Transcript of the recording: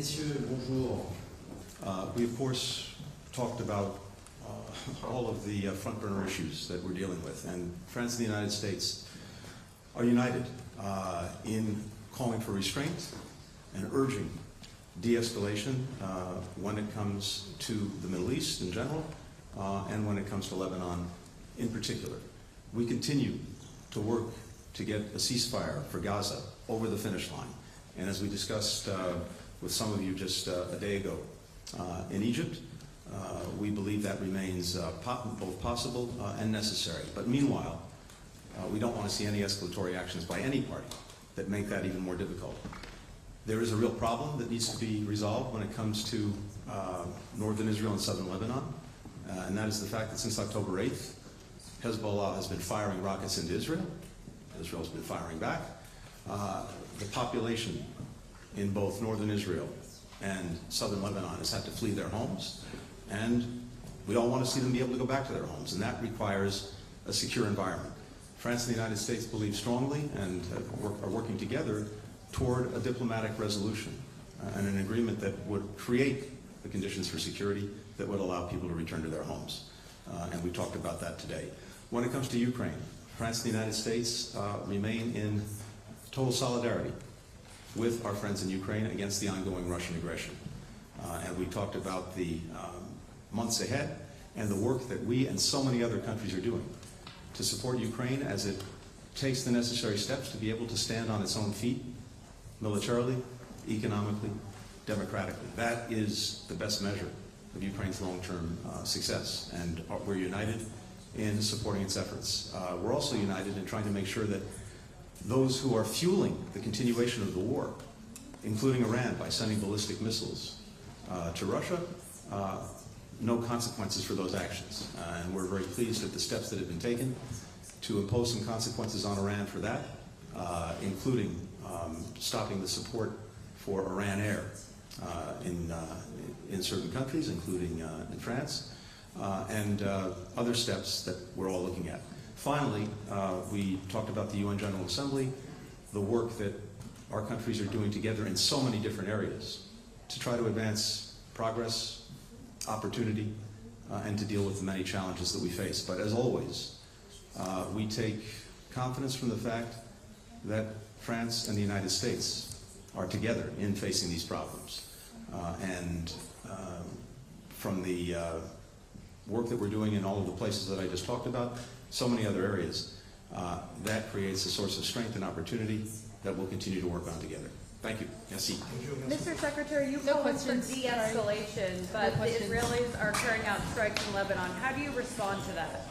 Messieurs, bonjour. We, of course, talked about all of the front burner issues that we're dealing with, and France and the United States are united in calling for restraint and urging de-escalation when it comes to the Middle East in general and when it comes to Lebanon in particular. We continue to work to get a ceasefire for Gaza over the finish line. And as we discussed with some of you just a day ago, in Egypt, we believe that remains both possible and necessary. But meanwhile, we don't want to see any escalatory actions by any party that make that even more difficult. There is a real problem that needs to be resolved when it comes to northern Israel and southern Lebanon, and that is the fact that since October 8th, Hezbollah has been firing rockets into Israel. Israel's been firing back. The population in both northern Israel and southern Lebanon has had to flee their homes, and we all want to see them be able to go back to their homes, and that requires a secure environment. France and the United States believe strongly and are working together toward a diplomatic resolution and an agreement that would create the conditions for security that would allow people to return to their homes. And we talked about that today. When it comes to Ukraine, France and the United States remain in total solidarity with our friends in Ukraine against the ongoing Russian aggression. And we talked about the months ahead and the work that we and so many other countries are doing to support Ukraine as it takes the necessary steps to be able to stand on its own feet, militarily, economically, democratically. That is the best measure of Ukraine's long-term success, and we're united in supporting its efforts. We're also united in trying to make sure that those who are fueling the continuation of the war, including Iran by sending ballistic missiles to Russia, no consequences for those actions. And we're very pleased at the steps that have been taken to impose some consequences on Iran for that, including stopping the support for Iran Air in certain countries, including in France, and other steps that we're all looking at. Finally, we talked about the UN General Assembly, the work that our countries are doing together in so many different areas to try to advance progress, opportunity, and to deal with the many challenges that we face. But as always, we take confidence from the fact that France and the United States are together in facing these problems. And from the work that we're doing in all of the places that I just talked about, so many other areas, that creates a source of strength and opportunity that we'll continue to work on together. Thank you. Merci. Mr. Secretary, you No called for questions. de-escalation, but the Israelis are carrying out strikes in Lebanon. How do you respond to that?